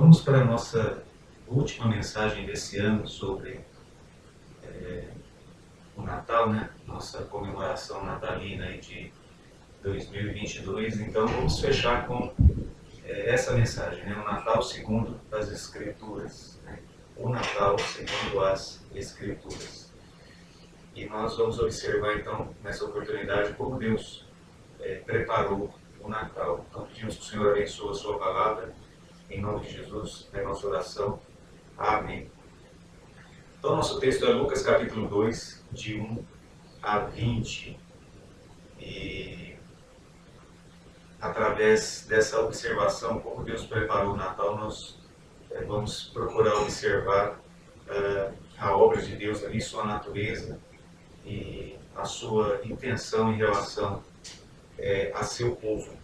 Vamos para a nossa última mensagem desse ano sobre o Natal, né? Nossa comemoração natalina aí de 2022. Então vamos fechar com essa mensagem, né? O Natal segundo as Escrituras. Né? O Natal segundo as Escrituras. E nós vamos observar então nessa oportunidade como Deus preparou o Natal. Então pedimos que o Senhor abençoe a sua palavra. Em nome de Jesus, é nossa oração. Amém. Então, nosso texto é Lucas capítulo 2, de 1 a 20. E através dessa observação, como Deus preparou o Natal, nós vamos procurar observar a obra de Deus ali, sua natureza e a sua intenção em relação a seu povo.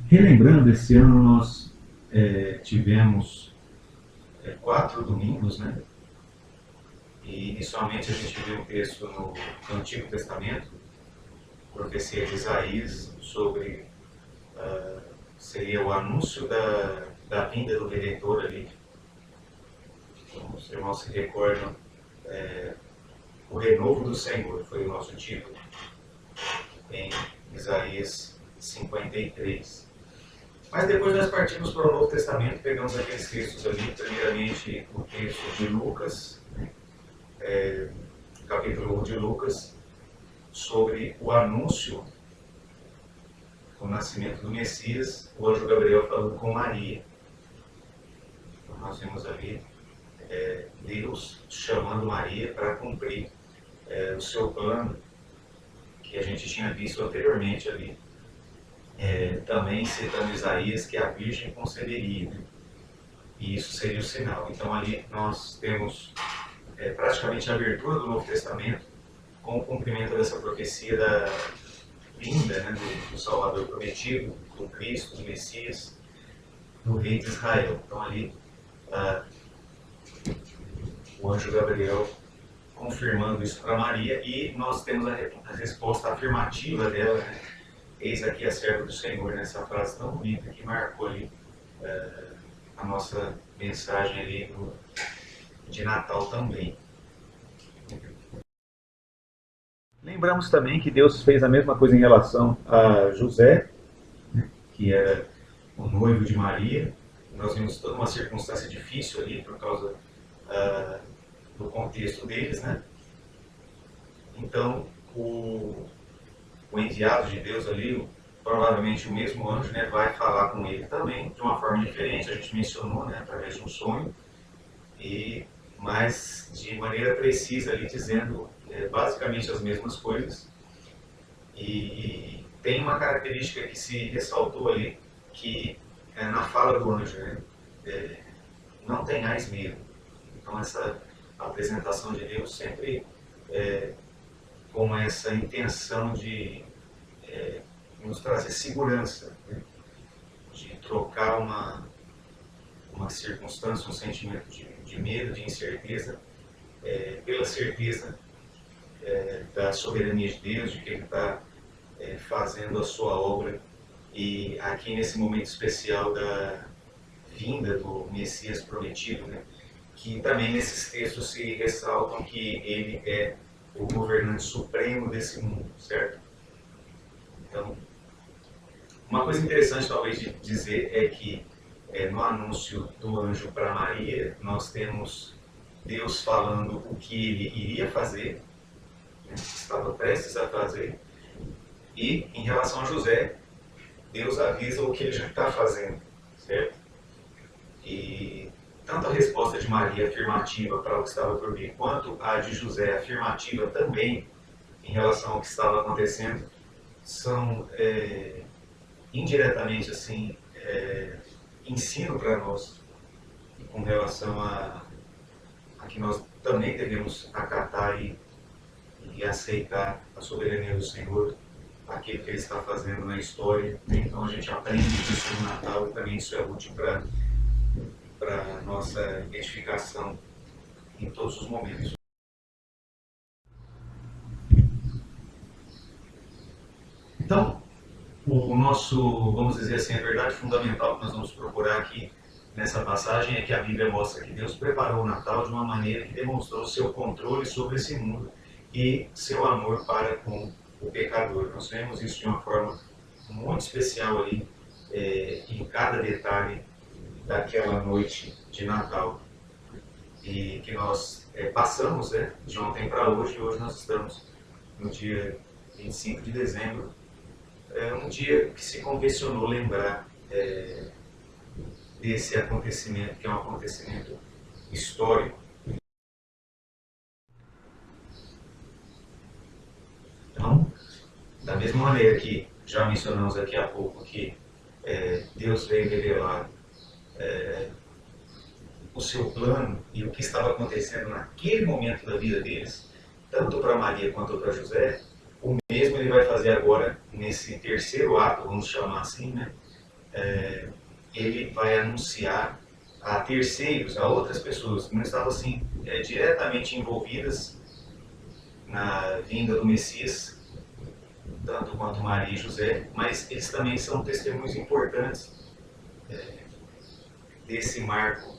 Relembrando, esse ano nós tivemos 4 domingos, né? E inicialmente a gente viu um texto no Antigo Testamento, profecia de Isaías, sobre seria o anúncio da vinda do Redentor ali. Como os irmãos se recordam, o renovo do Senhor foi o nosso título, em Isaías 53. Mas depois nós partimos para o Novo Testamento, pegamos aqueles textos ali, primeiramente o texto de Lucas, capítulo 1 de Lucas, sobre o anúncio do nascimento do Messias, o anjo Gabriel falando com Maria. Então nós vemos ali Deus chamando Maria para cumprir o seu plano, que a gente tinha visto anteriormente ali. Também citando Isaías, que a Virgem conceberia, né? E isso seria o sinal. Então ali nós temos praticamente a abertura do Novo Testamento com o cumprimento dessa profecia da vinda, né, do Salvador prometido, do Cristo, do Messias, do Rei de Israel. Então ali o anjo Gabriel confirmando isso para Maria, e nós temos a resposta afirmativa dela, né? Eis aqui a serva do Senhor, nessa frase tão bonita que marcou ali a nossa mensagem ali de Natal também. Lembramos também que Deus fez a mesma coisa em relação a José, que era o noivo de Maria. Nós vimos toda uma circunstância difícil ali por causa do contexto deles, né? Então, o enviado de Deus ali, provavelmente o mesmo anjo, né, vai falar com ele também, de uma forma diferente, a gente mencionou, né, através de um sonho, mas de maneira precisa ali, dizendo basicamente as mesmas coisas. E tem uma característica que se ressaltou ali, que na fala do anjo, né, não tenhais medo. Então essa apresentação de Deus sempre com essa intenção de nos trazer segurança, né? De trocar uma circunstância, um sentimento de medo, de incerteza, pela certeza da soberania de Deus, de que Ele está fazendo a sua obra. E aqui nesse momento especial da vinda do Messias prometido, né? Que também nesses textos se ressaltam que Ele é o governante supremo desse mundo, certo? Então, uma coisa interessante talvez de dizer é que no anúncio do anjo para Maria, nós temos Deus falando o que ele iria fazer, né, estava prestes a fazer, e em relação a José, Deus avisa o que ele já está fazendo, certo? E tanto a resposta de Maria afirmativa para o que estava por vir, quanto a de José afirmativa também em relação ao que estava acontecendo, são indiretamente assim ensino para nós com relação a que nós também devemos acatar e aceitar a soberania do Senhor, aquilo que Ele está fazendo na história. Então a gente aprende isso no Natal, e também isso é útil para a nossa edificação em todos os momentos. Então, O nosso, vamos dizer assim, a verdade fundamental que nós vamos procurar aqui nessa passagem é que a Bíblia mostra que Deus preparou o Natal de uma maneira que demonstrou seu controle sobre esse mundo e seu amor para com o pecador. Nós vemos isso de uma forma muito especial ali, em cada detalhe daquela noite de Natal. E que nós passamos, né, de ontem para hoje, e hoje nós estamos no dia 25 de dezembro. É um dia que se convencionou lembrar desse acontecimento, que é um acontecimento histórico. Então, da mesma maneira que já mencionamos aqui há pouco que Deus veio revelar o seu plano e o que estava acontecendo naquele momento da vida deles, tanto para Maria quanto para José, o mesmo ele vai fazer agora nesse terceiro ato, vamos chamar assim, né? Ele vai anunciar a terceiros, a outras pessoas que não estavam assim diretamente envolvidas na vinda do Messias, tanto quanto Maria e José, mas eles também são testemunhos importantes desse marco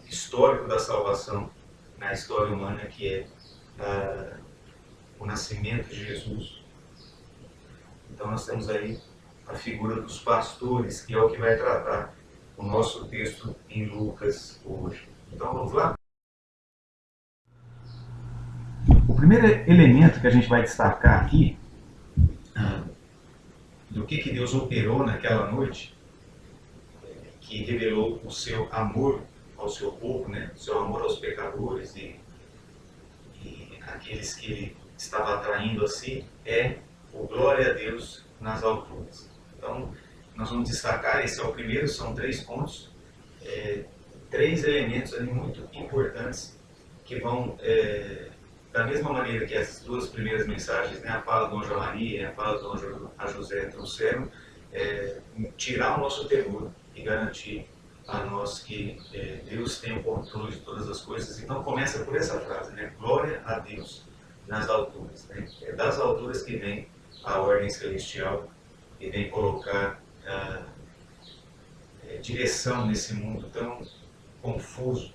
histórico da salvação na história humana, que é o nascimento de Jesus. Então nós temos aí a figura dos pastores, que é o que vai tratar o nosso texto em Lucas hoje. Então vamos lá? O primeiro elemento que a gente vai destacar aqui, do que Deus operou naquela noite, que revelou o seu amor ao seu povo, né? O seu amor aos pecadores e aqueles que ele estava atraindo a si, é o glória a Deus nas alturas. Então, nós vamos destacar, esse é o primeiro, são 3 pontos, 3 elementos ali muito importantes que vão, da mesma maneira que essas 2 primeiras mensagens, né, a fala do anjo a Maria e a fala do anjo a José trouxeram, tirar o nosso temor e garantir a nós que Deus tem o controle de todas as coisas. Então começa por essa frase, né? Glória a Deus nas alturas. Né? É das alturas que vem a ordem celestial e vem colocar direção nesse mundo tão confuso.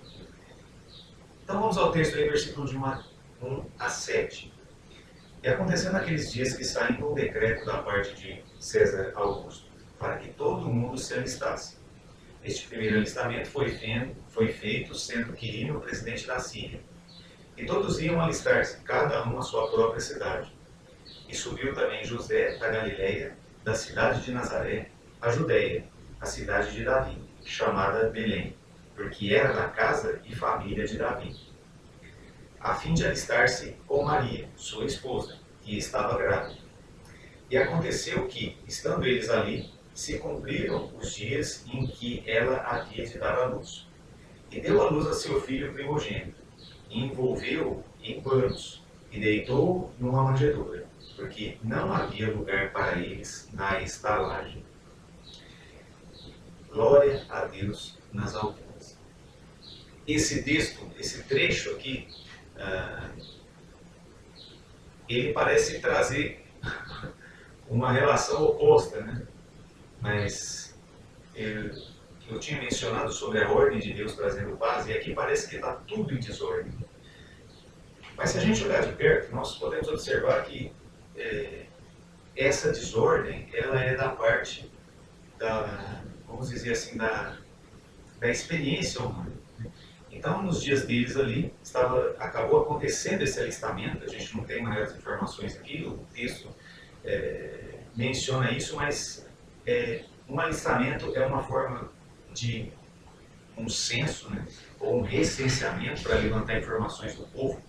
Então vamos ao texto aí, versículo de 1 a 7. E aconteceu naqueles dias que saindo um decreto da parte de César Augusto, para que todo mundo se alistasse. Este primeiro alistamento foi feito sendo Quirino o presidente da Síria. E todos iam alistar-se, cada um à sua própria cidade. E subiu também José da Galiléia, da cidade de Nazaré, a Judéia, a cidade de Davi, chamada Belém, porque era da casa e família de Davi, a fim de alistar-se com Maria, sua esposa, que estava grávida. E aconteceu que, estando eles ali, se cumpriram os dias em que ela havia de dar à luz. E deu à luz a seu filho primogênito, e envolveu-o em panos, e deitou-o numa manjedoura, porque não havia lugar para eles na estalagem. Glória a Deus nas alturas. Esse texto, esse trecho aqui, ele parece trazer uma relação oposta, né? Mas eu tinha mencionado sobre a ordem de Deus trazendo paz, e aqui parece que está tudo em desordem. Mas se a gente olhar de perto, nós podemos observar que essa desordem, ela é da parte vamos dizer assim, da experiência humana. Então, nos dias deles ali, acabou acontecendo esse alistamento. A gente não tem maiores informações aqui, o texto menciona isso, mas um alistamento é uma forma de um censo, né, ou um recenseamento para levantar informações do povo.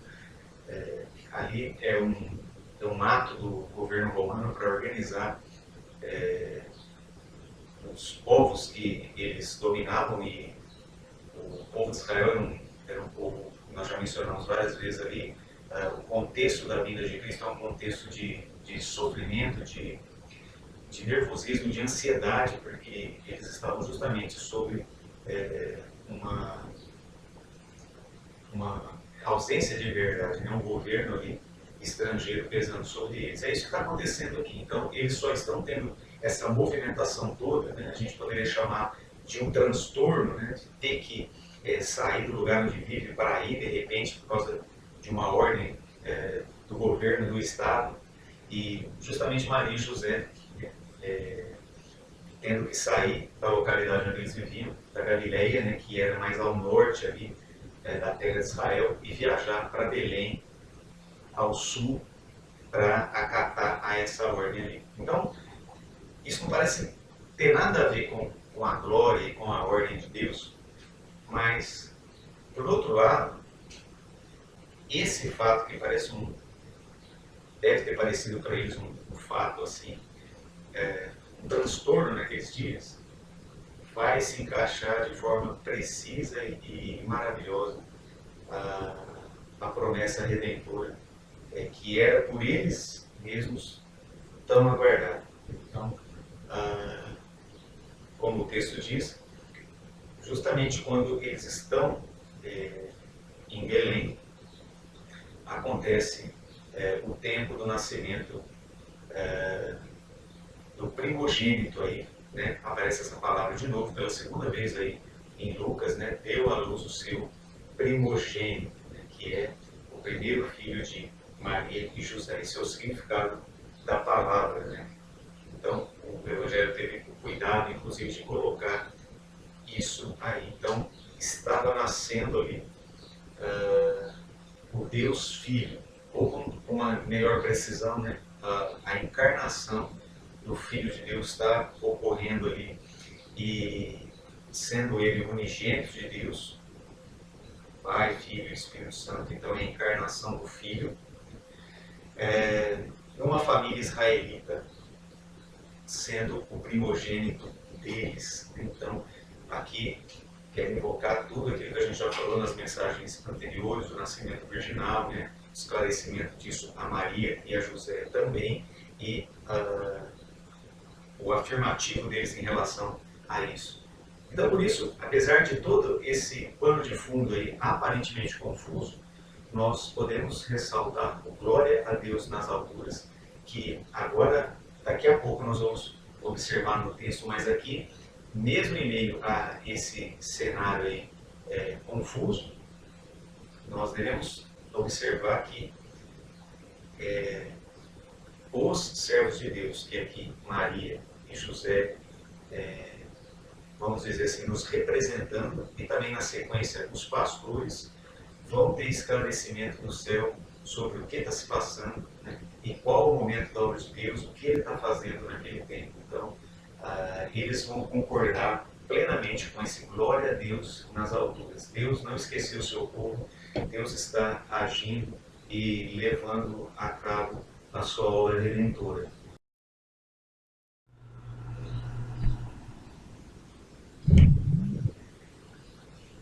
Ali é um ato do governo romano para organizar os povos que eles dominavam, e o povo de Israel era um povo, nós já mencionamos várias vezes ali, o contexto da vinda de Cristo é um contexto de sofrimento, de nervosismo, de ansiedade, porque eles estavam justamente sob uma ausência de verdade, né? Um governo ali estrangeiro pesando sobre eles. É isso que está acontecendo aqui. Então, eles só estão tendo essa movimentação toda, né? A gente poderia chamar de um transtorno, né? De ter que sair do lugar onde vive para ir, de repente, por causa de uma ordem do governo do Estado. E justamente Maria e José tendo que sair da localidade onde eles viviam, da Galileia, né, que era mais ao norte ali da terra de Israel, e viajar para Belém, ao sul, para acatar a essa ordem ali. Então, isso não parece ter nada a ver com a glória e com a ordem de Deus, mas, por outro lado, esse fato que parece deve ter parecido para eles um fato assim, um transtorno naqueles dias, vai se encaixar de forma precisa e maravilhosa a promessa redentora, que era por eles mesmos tão aguardada. Então, como o texto diz, justamente quando eles estão em Belém, acontece o tempo do nascimento do primogênito aí, né? Aparece essa palavra de novo pela segunda vez aí em Lucas, né? Deu à luz o seu primogênito, né? Que é o primeiro filho de Maria e José. Esse é o significado da palavra, né? Então, o Evangelho teve o cuidado, inclusive, de colocar isso aí. Então, estava nascendo ali o Deus Filho, ou com uma melhor precisão, né? A encarnação do Filho de Deus está ocorrendo ali, e sendo ele o unigênito de Deus, Pai, Filho e Espírito Santo, então é a encarnação do Filho, uma família israelita sendo o primogênito deles. Então, aqui quero invocar tudo aquilo que a gente já falou nas mensagens anteriores, do nascimento virginal, né? Esclarecimento disso a Maria e a José também, e o afirmativo deles em relação a isso. Então, por isso, apesar de todo esse pano de fundo aí aparentemente confuso, nós podemos ressaltar o glória a Deus nas alturas, que agora, daqui a pouco, nós vamos observar no texto, mas aqui, mesmo em meio a esse cenário aí, confuso, nós devemos observar que os servos de Deus, que aqui Maria e José, vamos dizer assim, nos representando, e também na sequência os pastores, vão ter esclarecimento do céu sobre o que está se passando, né? E qual o momento da obra de Deus, o que ele está fazendo naquele tempo. Então, eles vão concordar plenamente com esse glória a Deus nas alturas. Deus não esqueceu o seu povo, Deus está agindo e levando a cabo a sua obra redentora.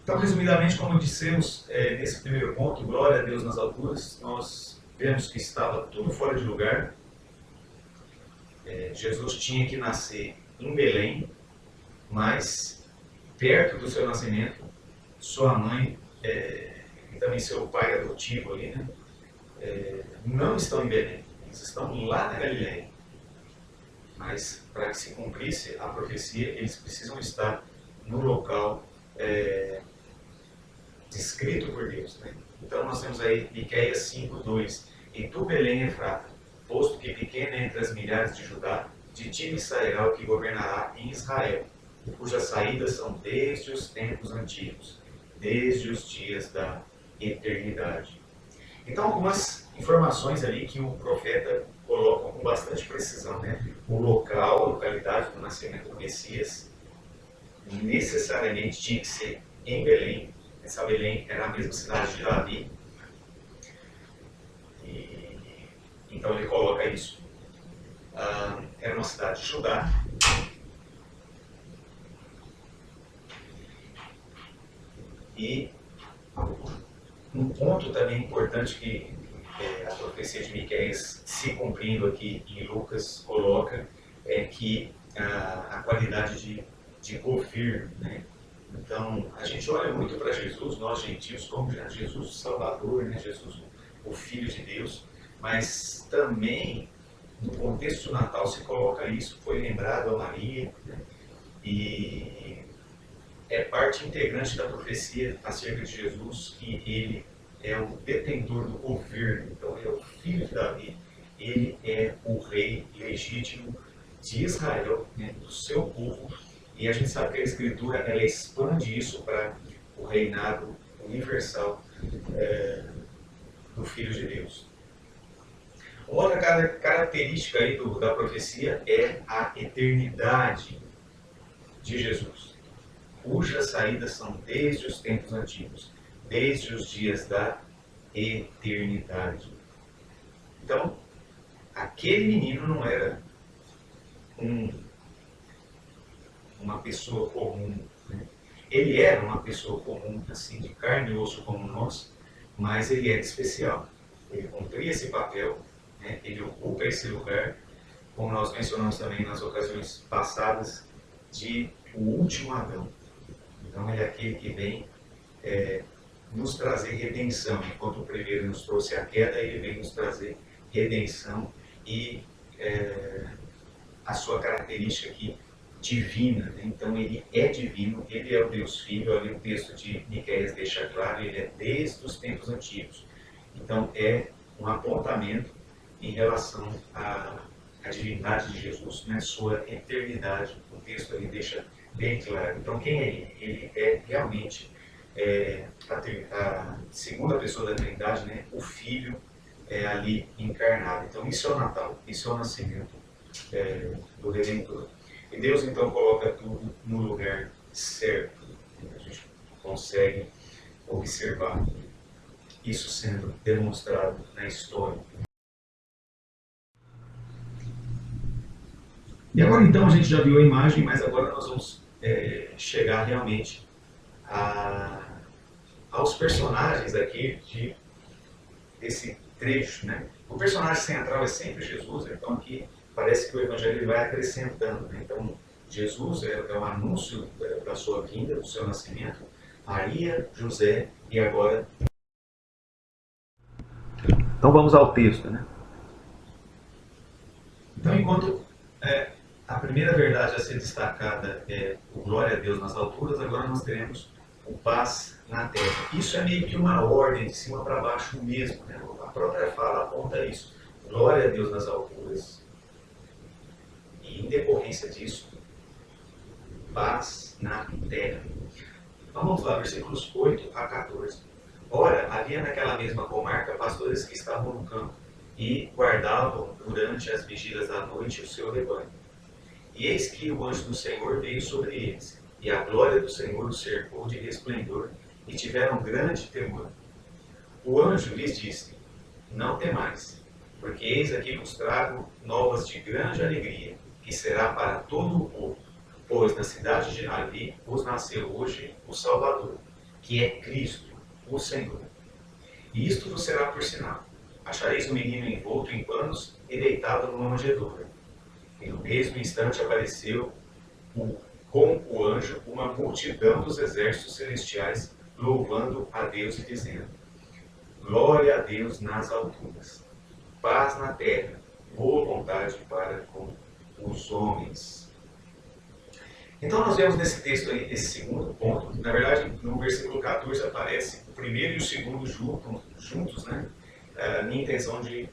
Então, resumidamente, como dissemos nesse primeiro ponto, glória a Deus nas alturas, nós vemos que estava tudo fora de lugar. Jesus tinha que nascer em Belém, mas perto do seu nascimento, sua mãe e também seu pai adotivo ali, né, não estão em Belém, eles estão lá na Galileia. Mas para que se cumprisse a profecia, eles precisam estar no local descrito por Deus, né? Então nós temos aí Miqueias 5:2. E tu, Belém Efrata, posto que pequena entre as milhares de Judá, de ti me sairá o que governará em Israel, cujas saídas são desde os tempos antigos, desde os dias da eternidade. Então, algumas informações ali que o profeta coloca com bastante precisão, né? O local, a localidade do nascimento do Messias, necessariamente tinha que ser em Belém. Essa Belém era a mesma cidade de Davi. Então ele coloca isso. Era uma cidade de Judá. E um ponto também importante que a profecia de Miqueias, se cumprindo aqui em Lucas, coloca, é que a qualidade de Ofir, né? Então, a gente olha muito para Jesus, nós gentios, como Jesus o Salvador, né? Jesus o Filho de Deus, mas também no contexto do Natal se coloca isso, foi lembrado a Maria, né? E é parte integrante da profecia acerca de Jesus que ele é o detentor do governo, então ele é o filho de Davi, ele é o rei legítimo de Israel, né, do seu povo, e a gente sabe que a Escritura ela expande isso para o reinado universal do Filho de Deus. Outra característica aí da profecia é a eternidade de Jesus, cujas saídas são desde os tempos antigos, desde os dias da eternidade. Então, aquele menino não era uma pessoa comum, né? Ele era uma pessoa comum, assim, de carne e osso como nós, mas ele era especial. Ele cumpria esse papel, né? Ele ocupa esse lugar, como nós mencionamos também nas ocasiões passadas, de o último Adão. Então ele é aquele que vem nos trazer redenção. Enquanto o primeiro nos trouxe a queda, ele vem nos trazer redenção e a sua característica aqui divina, né? Então ele é divino, ele é o Deus Filho, ali o texto de Miqueias deixa claro, ele é desde os tempos antigos. Então é um apontamento em relação à divindade de Jesus, né? Sua eternidade, o texto ali deixa bem claro. Então quem é ele? Ele é realmente a segunda pessoa da Trindade, né? O Filho ali encarnado. Então isso é o Natal, isso é o nascimento do Redentor. E Deus então coloca tudo no lugar certo. A gente consegue observar isso sendo demonstrado na história. E agora então a gente já viu a imagem, mas agora nós vamos chegar realmente aos personagens aqui desse trecho, né? O personagem central é sempre Jesus, então aqui parece que o Evangelho vai acrescentando, né? Então Jesus é o anúncio da sua vinda, do seu nascimento, Maria, José e agora... Então vamos ao texto, né? Então enquanto a primeira verdade a ser destacada é o glória a Deus nas alturas, agora nós teremos o paz na terra. Isso é meio que uma ordem de cima para baixo mesmo, né? A própria fala aponta isso. Glória a Deus nas alturas. E em decorrência disso, paz na terra. Então vamos lá, versículos 8 a 14. Ora, havia naquela mesma comarca pastores que estavam no campo e guardavam durante as vigílias da noite o seu rebanho. E eis que o anjo do Senhor veio sobre eles, e a glória do Senhor os cercou de resplendor, e tiveram grande temor. O anjo lhes disse: não temais, porque eis aqui vos trago novas de grande alegria, que será para todo o povo, pois na cidade de Davi vos nasceu hoje o Salvador, que é Cristo, o Senhor. E isto vos será por sinal: achareis o menino envolto em panos e deitado numa manjedoura. E no mesmo instante apareceu com o anjo uma multidão dos exércitos celestiais, louvando a Deus e dizendo: glória a Deus nas alturas, paz na terra, boa vontade para com os homens. Então nós vemos nesse texto aí, esse segundo ponto. Na verdade, no versículo 14 aparece o primeiro e o segundo juntos, né? A minha intenção de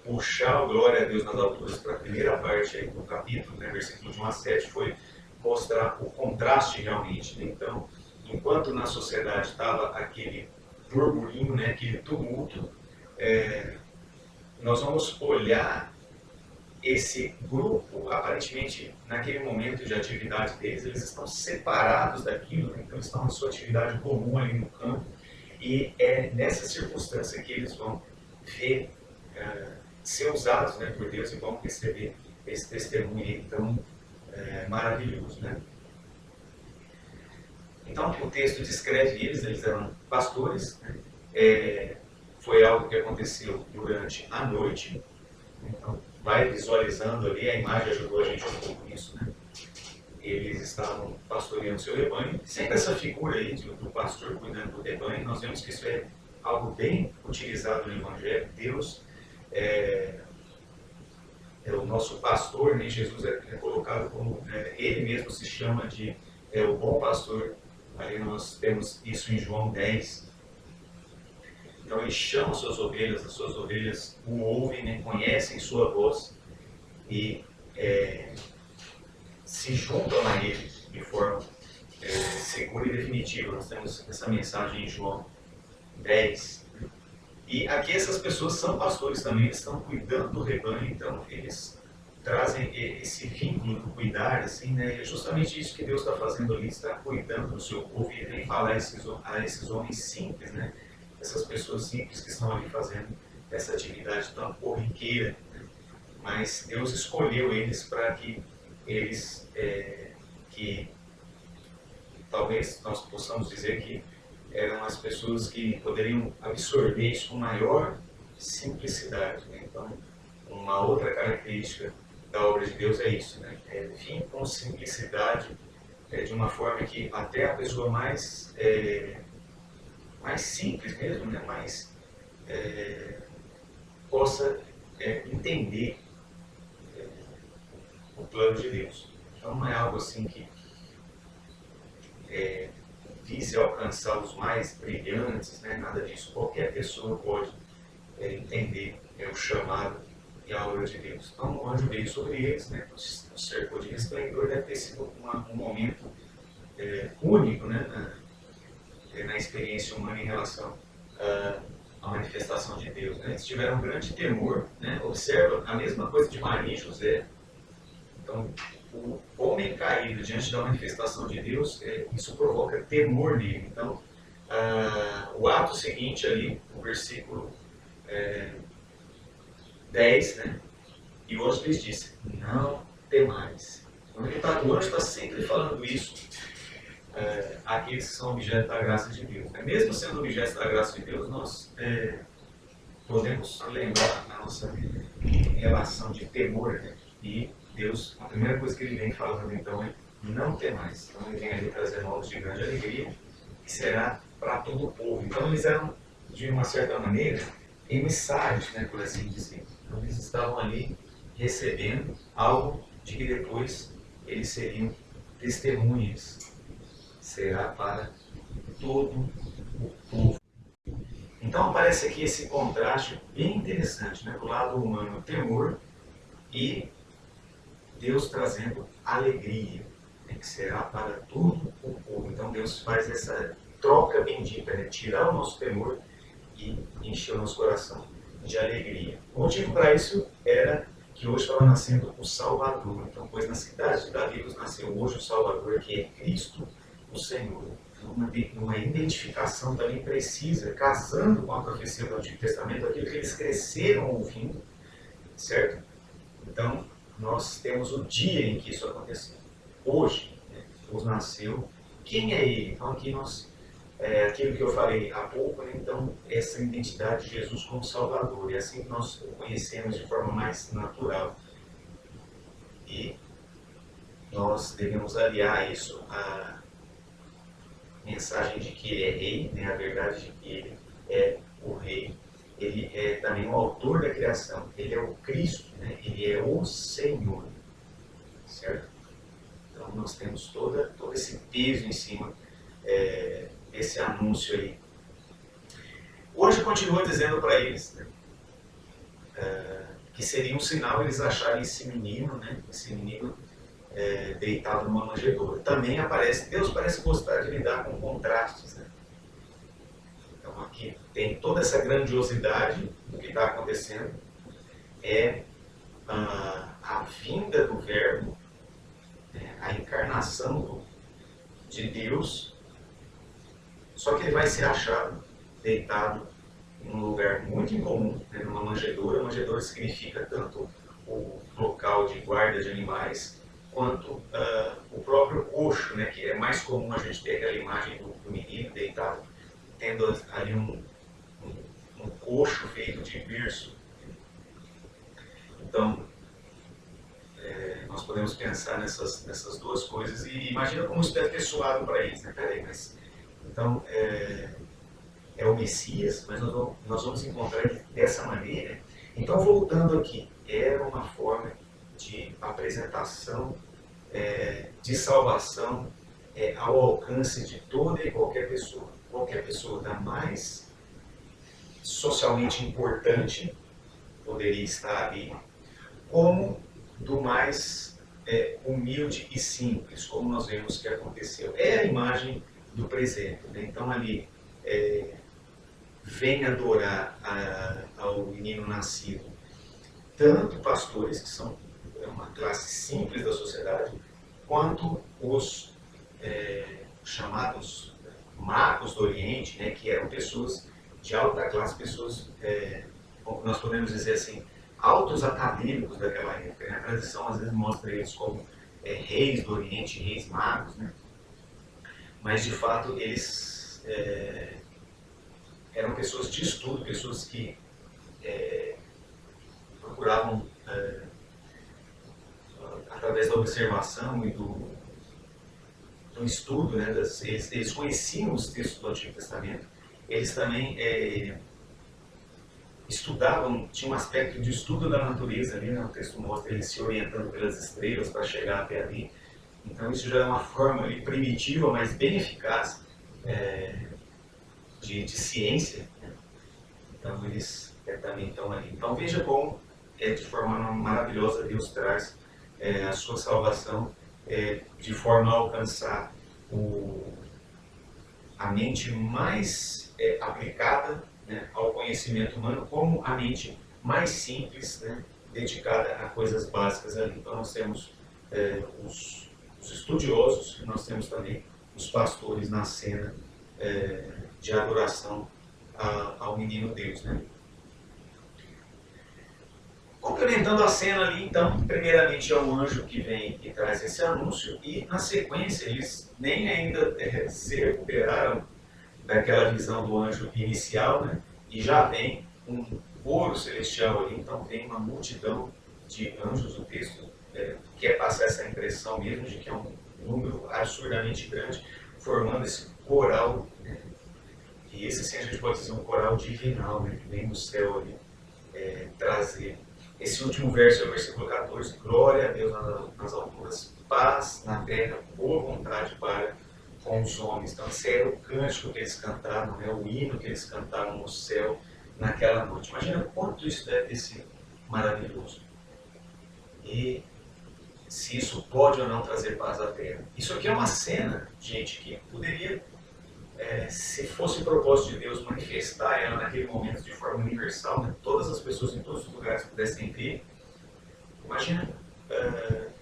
puxar o glória a Deus nas alturas para a primeira parte aí do capítulo, né? Versículo de 1 a 7, foi mostrar o contraste realmente, né? Então, enquanto na sociedade estava aquele burburinho, né? Aquele tumulto, nós vamos olhar esse grupo, aparentemente, naquele momento de atividade deles, eles estão separados daquilo, né? Então estão na sua atividade comum ali no campo, e é nessa circunstância que eles vão ver, ser usados, né, por Deus, e vão receber esse testemunho tão maravilhoso, né? Então o texto descreve eles eram pastores, né? Foi algo que aconteceu durante a noite, então vai visualizando ali, a imagem ajudou a gente um pouco nisso, né? Eles estavam pastoreando seu rebanho, sempre essa figura aí do pastor cuidando do rebanho, nós vemos que isso é algo bem utilizado no Evangelho. Deus o nosso pastor, né? Jesus é colocado como, ele mesmo se chama de o bom pastor. Aí nós temos isso em João 10. Então ele chama as suas ovelhas o ouvem, né? Conhecem sua voz e se juntam a ele de forma segura e definitiva. Nós temos essa mensagem em João 10. E aqui essas pessoas são pastores também, eles estão cuidando do rebanho, então eles trazem esse vínculo do cuidar, assim, né? É justamente isso que Deus está fazendo ali, está cuidando do seu povo, e ele fala a esses homens simples, né? Essas pessoas simples que estão ali fazendo essa atividade tão corriqueira, né? Mas Deus escolheu eles para que eles, que talvez nós possamos dizer que eram as pessoas que poderiam absorver isso com maior simplicidade, né? Então, uma outra característica da obra de Deus é isso, né? Vir com simplicidade, de uma forma que até a pessoa mais simples mesmo, né? Mais possa entender o plano de Deus. Então não é algo assim que vise alcançar os mais brilhantes, né? Nada disso. Qualquer pessoa pode entender o chamado e a obra de Deus. Então o anjo veio sobre eles, né? O cercou de resplendor, deve ter sido um momento único, né? Na experiência humana em relação à manifestação de Deus, né? Eles tiveram um grande temor, né? Observa a mesma coisa de Maria e José. Então, o homem caído diante da manifestação de Deus, isso provoca temor nele. Então, o ato seguinte ali, o versículo 10, né? E o anjo lhes disse, não temais. Então, o anjo está sempre falando isso àqueles que são objeto da graça de Deus. Mesmo sendo objeto da graça de Deus, nós podemos lembrar a nossa relação de temor, né? E Deus, a primeira coisa que ele vem falando então é não temais. Então ele vem ali trazer novos de grande alegria, que será para todo o povo. Então eles eram, de uma certa maneira, emissários, né, por assim dizer. Então eles estavam ali recebendo algo de que depois eles seriam testemunhas. Será para todo o povo. Então aparece aqui esse contraste bem interessante, né? Do lado humano, o temor, e Deus trazendo alegria, né? Que será para todo o povo. Então Deus faz essa troca bendita, né? Tirar o nosso temor e encher o nosso coração de alegria. O motivo para isso era que hoje estava nascendo o Salvador. Então, pois na cidade de Davi nasceu hoje o Salvador, que é Cristo o Senhor. Uma identificação também precisa, casando com a profecia do Antigo Testamento, aquilo que eles cresceram ouvindo, certo? Então, nós temos o dia em que isso aconteceu. Hoje, né, Jesus nasceu. Quem é Ele? Então, aqui nós, aquilo que eu falei há pouco, né, então, essa identidade de Jesus como Salvador, é assim que nós o conhecemos de forma mais natural. E nós devemos aliar isso a mensagem de que ele é rei, né? A verdade de que ele é o rei. Ele é também o autor da criação. Ele é o Cristo, né? Ele é o Senhor. Certo? Então nós temos todo esse peso em cima desse anúncio aí. Hoje continua dizendo para eles, né? Que seria um sinal eles acharem esse menino, né? Esse menino deitado numa manjedoura. Também aparece, Deus parece gostar de lidar com contrastes, né? Então aqui tem toda essa grandiosidade do que está acontecendo, a vinda do Verbo, a encarnação de Deus, só que ele vai ser achado deitado em um lugar muito incomum, né, numa manjedoura. Manjedoura significa tanto o local de guarda de animais, quanto o próprio coxo, né, que é mais comum a gente ter aquela imagem do menino deitado, tendo ali um coxo feito de berço. Então, nós podemos pensar nessas duas coisas e imagina como isso deve ter soado para eles, né? Peraí, mas então é o Messias, mas nós vamos encontrar ele dessa maneira. Então, voltando aqui, era uma forma de apresentação de salvação ao alcance de toda e qualquer pessoa da mais socialmente importante poderia estar ali, como do mais humilde e simples, como nós vemos que aconteceu. É a imagem do presépio, né? Então ali vem adorar ao menino nascido tanto pastores, que são uma classe simples da sociedade, quanto os chamados magos do Oriente, né, que eram pessoas de alta classe, pessoas, como nós podemos dizer assim, altos acadêmicos daquela época. Né? A tradição às vezes mostra eles como reis do Oriente, reis magos, né? Mas de fato eles eram pessoas de estudo, pessoas que procuravam, através da observação e do estudo, né, eles conheciam os textos do Antigo Testamento, eles também estudavam, tinha um aspecto de estudo da natureza ali, né, o texto mostra eles se orientando pelas estrelas para chegar até ali. Então isso já é uma forma ali, primitiva, mas bem eficaz de ciência. Né? Então eles também estão ali. Então veja como, de forma maravilhosa, Deus traz a sua salvação de forma a alcançar a mente mais aplicada, né, ao conhecimento humano, como a mente mais simples, né, dedicada a coisas básicas ali. Então nós temos os estudiosos, nós temos também os pastores na cena de adoração ao menino Deus. Né? Complementando a cena ali, então, primeiramente é um anjo que vem e traz esse anúncio, e na sequência eles nem ainda se recuperaram daquela visão do anjo inicial, né? E já vem um coro celestial ali, então vem uma multidão de anjos, o texto quer passar essa impressão mesmo de que é um número absurdamente grande, formando esse coral, né? E esse sim a gente pode dizer um coral divinal, né? Que vem do céu ali trazer. Esse último verso é o versículo 14, glória a Deus nas alturas, paz na terra, boa vontade para com os homens. Então esse era o cântico que eles cantaram, né? O hino que eles cantaram no céu naquela noite. Imagina quanto isso deve ter sido maravilhoso. E se isso pode ou não trazer paz à terra. Isso aqui é uma cena, gente, que poderia, se fosse o propósito de Deus, manifestar ela naquele momento de forma universal, né? Todas as pessoas em todos os lugares pudessem ver. Imagina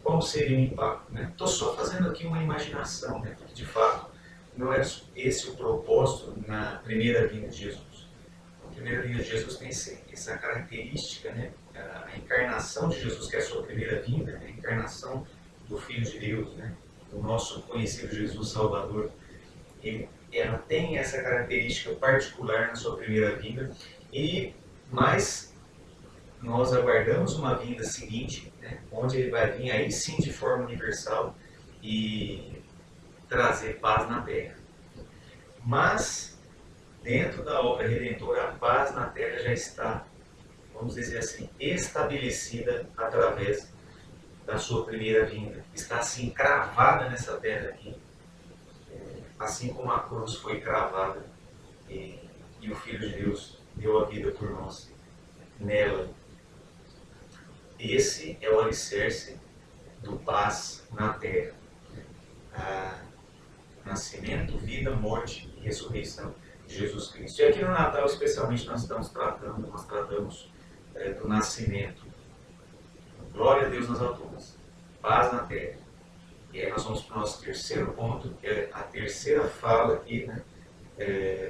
qual seria o impacto. Estou só fazendo aqui uma imaginação, né? Porque de fato não é esse o propósito na primeira vinda de Jesus. A primeira vinda de Jesus tem essa característica, né? A encarnação de Jesus, que é a sua primeira vinda, a encarnação do Filho de Deus, né? Do nosso conhecido Jesus Salvador. Ela tem essa característica particular na sua primeira vinda, mas nós aguardamos uma vinda seguinte, né, onde ele vai vir aí sim de forma universal e trazer paz na terra. Mas, dentro da obra redentora, a paz na terra já está, vamos dizer assim, estabelecida através da sua primeira vinda. Está assim cravada nessa terra aqui. Assim como a cruz foi cravada e o Filho de Deus deu a vida por nós nela. Esse é o alicerce do paz na terra. Nascimento, vida, morte e ressurreição de Jesus Cristo. E aqui no Natal, especialmente, nós tratamos do nascimento. Glória a Deus nas alturas, paz na terra. E aí nós vamos para o nosso terceiro ponto, que é a terceira fala aqui, né,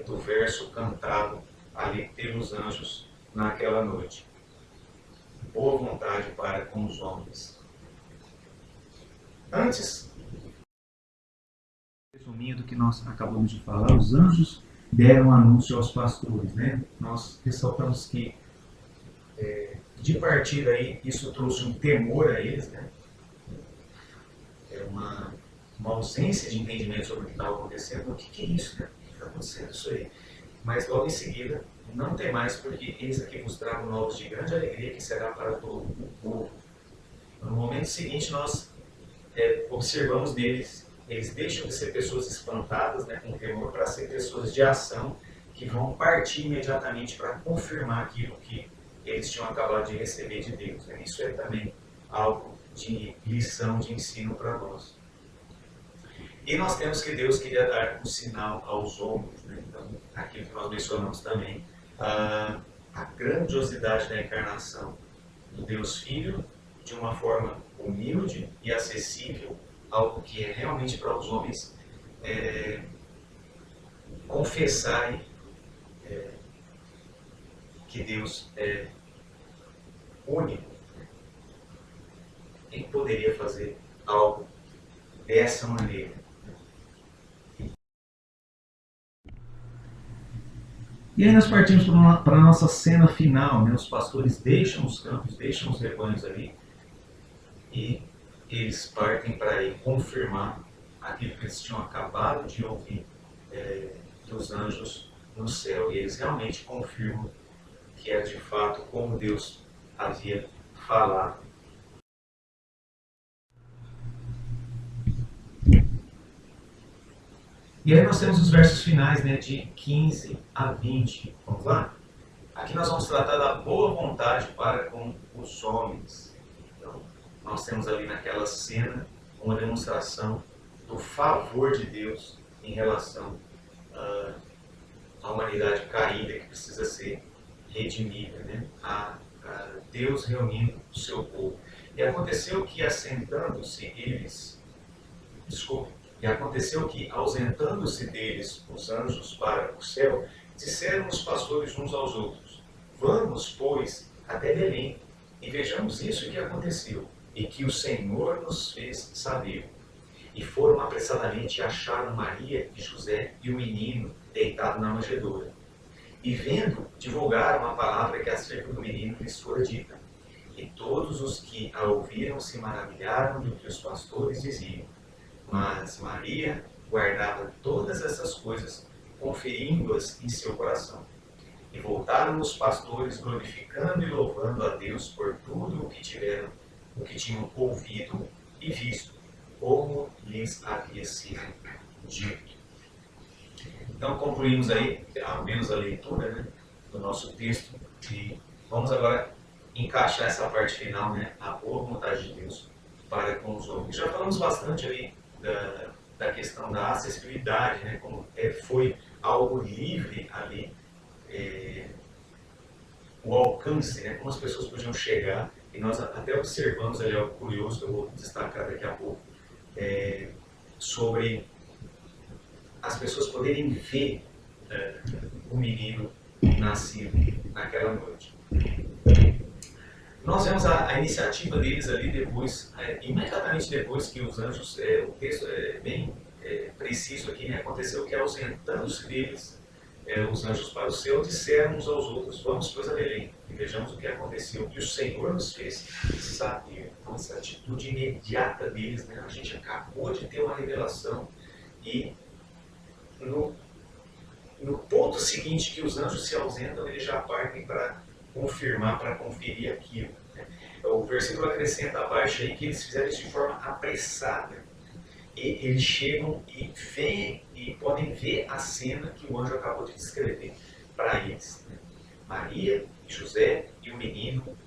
do verso cantado ali pelos anjos naquela noite. Boa vontade para com os homens. Antes, resumindo o que nós acabamos de falar, os anjos deram anúncio aos pastores, né? Nós ressaltamos que, de partida aí, isso trouxe um temor a eles, né? Uma ausência de entendimento sobre o que estava acontecendo. O que é isso, né? O que está acontecendo isso aí? Mas logo em seguida, não temais, porque eis aqui vos trago novos de grande alegria, que será para todo o povo. No momento seguinte, nós observamos deles, eles deixam de ser pessoas espantadas, né, com temor, para ser pessoas de ação, que vão partir imediatamente para confirmar aquilo que eles tinham acabado de receber de Deus. Né? Isso é também algo de lição, de ensino para nós. E nós temos que Deus queria dar um sinal aos homens. Né? Então, aquilo que nós mencionamos também, a grandiosidade da encarnação do Deus Filho, de uma forma humilde e acessível, algo que é realmente para os homens confessarem que Deus é único. Quem poderia fazer algo dessa maneira? E aí nós partimos para a nossa cena final, né? Os pastores deixam os campos, deixam os rebanhos ali, e eles partem para ir confirmar aquilo que eles tinham acabado de ouvir dos anjos no céu. E eles realmente confirmam que é de fato como Deus havia falado. E aí nós temos os versos finais, né, de 15 a 20. Vamos lá? Aqui nós vamos tratar da boa vontade para com os homens. Então, nós temos ali naquela cena uma demonstração do favor de Deus em relação à humanidade caída que precisa ser redimida, né? A Deus reunindo o seu povo. E aconteceu que assentando-se eles, e aconteceu que, ausentando-se deles os anjos para o céu, disseram os pastores uns aos outros: vamos, pois, até Belém, e vejamos isso que aconteceu, e que o Senhor nos fez saber. E foram apressadamente e acharam Maria e José e o menino deitado na manjedoura. E vendo, divulgaram a palavra que acerca do menino lhes fora dita. E todos os que a ouviram se maravilharam do que os pastores diziam. Mas Maria guardava todas essas coisas, conferindo-as em seu coração. E voltaram os pastores glorificando e louvando a Deus por tudo o que tinham ouvido e visto, como lhes havia sido dito. Então concluímos aí, ao menos a leitura, né, do nosso texto, e vamos agora encaixar essa parte final, né, a boa vontade de Deus para com os homens. Já falamos bastante ali da questão da acessibilidade, né, como foi algo livre ali, o alcance, né, como as pessoas podiam chegar, e nós até observamos ali algo curioso que eu vou destacar daqui a pouco, sobre as pessoas poderem ver o menino nascido naquela noite. Nós vemos a iniciativa deles ali depois, imediatamente depois que os anjos, o texto é bem preciso aqui, né? Aconteceu que ausentando-se deles, os anjos para o céu, disseram uns aos outros: vamos, pois, a Belém, e vejamos o que aconteceu, que o Senhor nos fez saber. Então, essa atitude imediata deles, né? A gente acabou de ter uma revelação, e no ponto seguinte que os anjos se ausentam, eles já partem para confirmar, para conferir aquilo. Né? O versículo acrescenta abaixo aí que eles fizeram isso de forma apressada. E eles chegam e veem, e podem ver a cena que o anjo acabou de descrever para eles. Né? Maria, José e o menino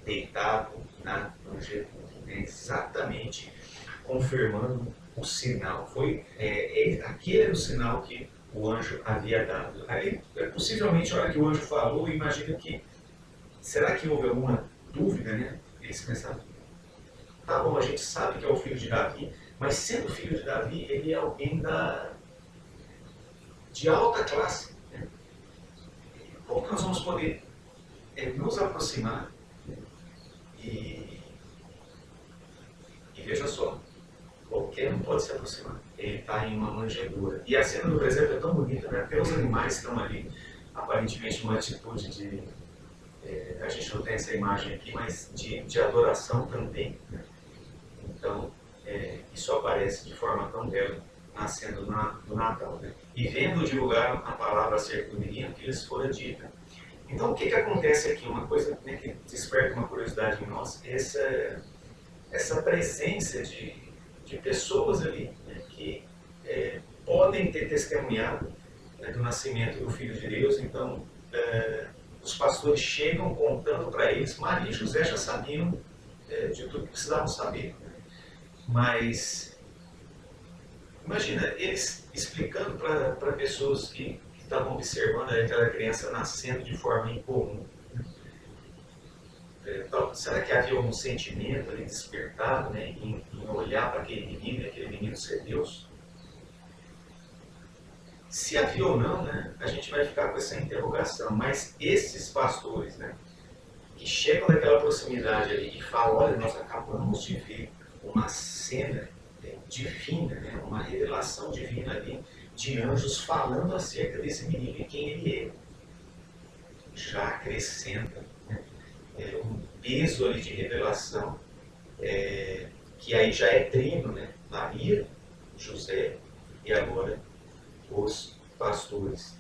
deitado na manjedoura. Né? Exatamente confirmando o sinal. Aquele era o sinal que o anjo havia dado. Aí, possivelmente, a hora que o anjo falou, imagina que, será que houve alguma dúvida, né? Eles pensaram: tá bom, a gente sabe que é o filho de Davi, mas sendo filho de Davi, ele é alguém de alta classe. Né? Como nós vamos poder nos aproximar? E veja só, qualquer um pode se aproximar. Ele está em uma manjedoura. E a cena do presépio é tão bonita, né? Até os animais estão ali, aparentemente uma atitude de... a gente não tem essa imagem aqui, mas de adoração também. Né? Então, isso aparece de forma tão bela nascendo do Natal, né? E vendo divulgar a palavra acerca do menino que lhes fora dita. Então, o que acontece aqui? Uma coisa, né, que desperta uma curiosidade em nós, essa presença de pessoas ali, né, que podem ter testemunhado, né, do nascimento do Filho de Deus. Então, os pastores chegam contando para eles. Maria e José já sabiam de tudo que precisavam saber. Mas, imagina, eles explicando para pessoas que estavam observando aquela criança nascendo de forma incomum. Será que havia algum sentimento ali despertado, né, em olhar para aquele menino e aquele menino ser Deus? Se havia ou não, né, a gente vai ficar com essa interrogação. Mas esses pastores, né, que chegam naquela proximidade ali e falam: olha, nós acabamos de ver uma cena divina, né, uma revelação divina ali, de anjos falando acerca desse menino e quem ele é. Já acrescenta, né, um peso ali de revelação, que aí já é treino, né? Maria, José e agora os pastores.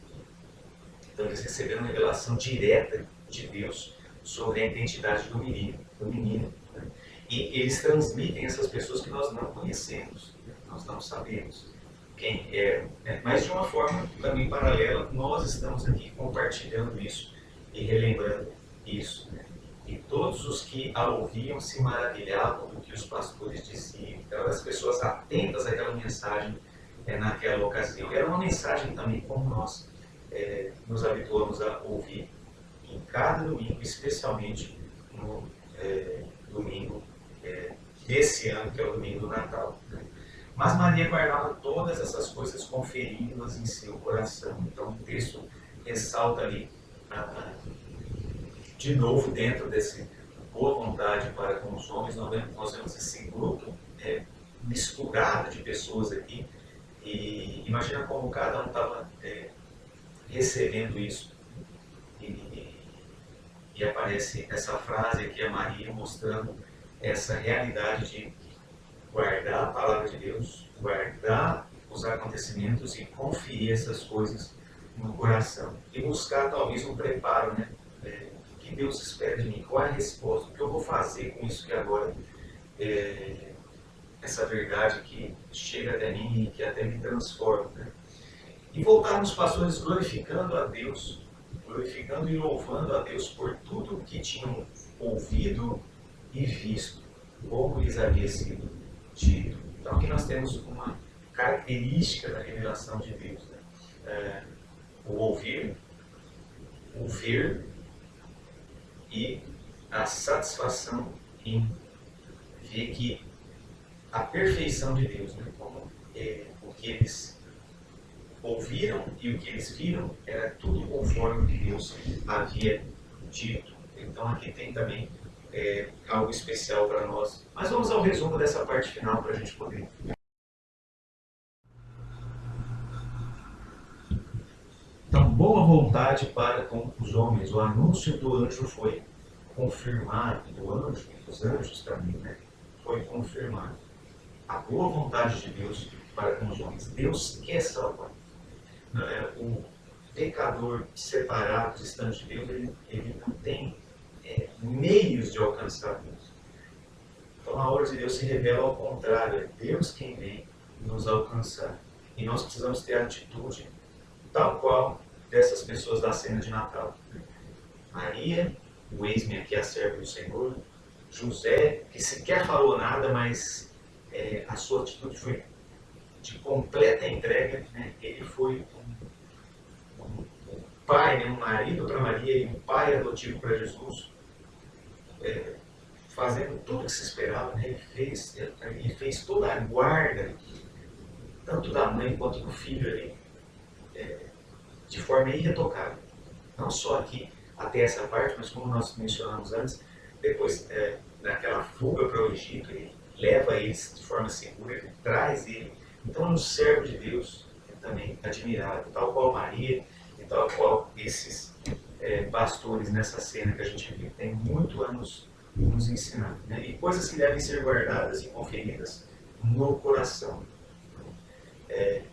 Então eles receberam uma revelação direta de Deus sobre a identidade do menino, né? E eles transmitem essas pessoas que nós não conhecemos, né? Nós não sabemos quem eram, né? Mas de uma forma também paralela, nós estamos aqui compartilhando isso e relembrando isso, né? E todos os que a ouviam se maravilhavam do que os pastores diziam. Então, as pessoas atentas àquela mensagem naquela ocasião. Era uma mensagem também como nós nos habituamos a ouvir em cada domingo, especialmente no domingo desse ano, que é o domingo do Natal, né? Mas Maria guardava todas essas coisas, conferindo-as em seu coração. Então o texto ressalta ali, de novo, dentro desse boa vontade para com os homens, nós vemos esse grupo misturado de pessoas aqui. E imagina como cada um estava recebendo isso. E aparece essa frase aqui, a Maria, mostrando essa realidade de guardar a palavra de Deus, guardar os acontecimentos e conferir essas coisas no coração. E buscar talvez um preparo, né? O que Deus espera de mim? Qual é a resposta? O que eu vou fazer com isso que agora, essa verdade que chega até mim e que até me transforma, né? E voltarmos, pastores, glorificando a Deus, glorificando e louvando a Deus por tudo que tinham ouvido e visto, como lhes havia sido dito. Então aqui nós temos uma característica da revelação de Deus, né? O ouvir, o ver e a satisfação em ver que a perfeição de Deus, né? Como o que eles ouviram e o que eles viram era tudo conforme o que Deus havia dito. Então aqui tem também algo especial para nós. Mas vamos ao resumo dessa parte final para a gente poder. Então, boa vontade para com os homens. O anúncio do anjo foi confirmado, do anjo, dos anjos também, né? Foi confirmado. A boa vontade de Deus para com os homens. Deus quer salvar. O pecador separado, distante de Deus, ele não tem meios de alcançar Deus. Então a obra de Deus se revela ao contrário. É Deus quem vem nos alcançar. E nós precisamos ter a atitude tal qual dessas pessoas da cena de Natal. Maria, o eis-me aqui, a serva do Senhor. José, que sequer falou nada, mas a sua atitude foi de completa entrega, né? Ele foi um pai, né? Um marido para Maria e um pai adotivo para Jesus, fazendo tudo o que se esperava, né? Ele fez toda a guarda, tanto da mãe quanto do filho ali, de forma irretocável. Não só aqui até essa parte, mas como nós mencionamos antes, depois naquela fuga para o Egito, ele leva eles de forma segura, ele traz ele. Então, um servo de Deus também admirável, tal qual Maria e tal qual esses pastores nessa cena que a gente viu, tem muito a nos ensinar, né? E coisas que devem ser guardadas e conferidas no coração.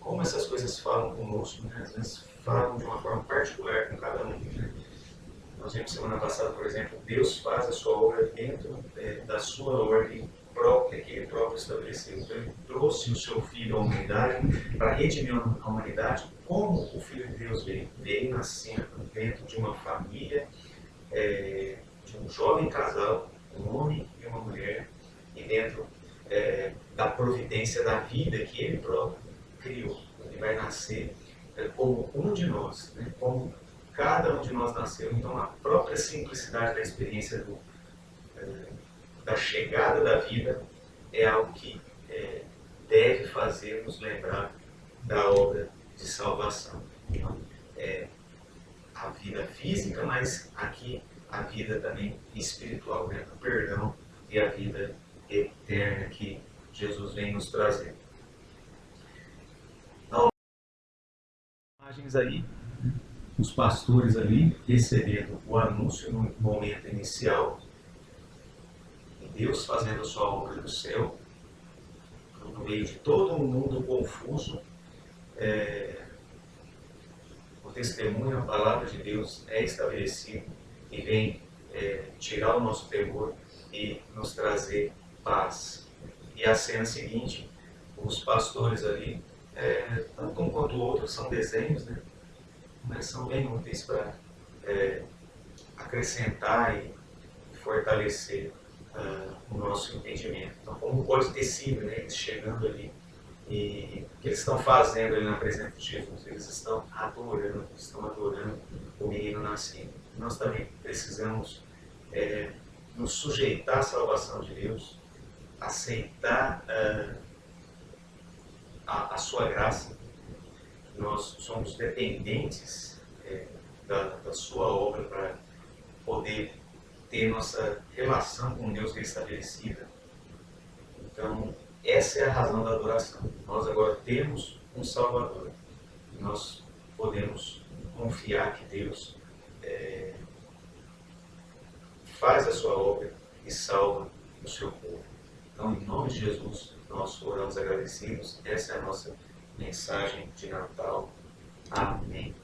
como essas coisas falam conosco, né? Às vezes falam de uma forma particular com cada um. Né? Nós vimos semana passada, por exemplo, Deus faz a sua obra dentro da sua ordem própria, que Ele próprio estabeleceu. Então, Ele trouxe o seu Filho à humanidade para redimir a humanidade. Como o Filho de Deus veio? Veio nascendo dentro de uma família, de um jovem casal, um homem e uma mulher, e dentro da providência da vida que Ele próprio criou. Ele vai nascer como um de nós, né? Como cada um de nós nasceu. Então, a própria simplicidade da experiência da chegada da vida é algo que deve fazer nos lembrar da obra de salvação. Então, a vida física, mas aqui a vida também espiritual, né? O perdão e a vida eterna que Jesus vem nos trazer. Então, imagens aí, os pastores ali recebendo o anúncio no momento inicial, e Deus fazendo a sua obra no céu, no meio de todo um mundo confuso. O testemunho, a palavra de Deus é estabelecido e vem tirar o nosso temor e nos trazer paz. E a cena seguinte, os pastores ali, tanto um quanto o outro, são desenhos, né? Mas são bem úteis para acrescentar e fortalecer o nosso entendimento. Então, como pode ter sido, né, eles chegando ali, e o que eles estão fazendo ali na presença de Jesus? Eles estão adorando o menino nascido. Nós também precisamos nos sujeitar à salvação de Deus, aceitar a sua graça. Nós somos dependentes da sua obra para poder ter nossa relação com Deus bem estabelecida. Então, essa é a razão da adoração. Nós agora temos um Salvador. Nós podemos confiar que Deus faz a sua obra e salva o seu povo. Então, em nome de Jesus, nós oramos agradecidos. Essa é a nossa mensagem de Natal. Amém.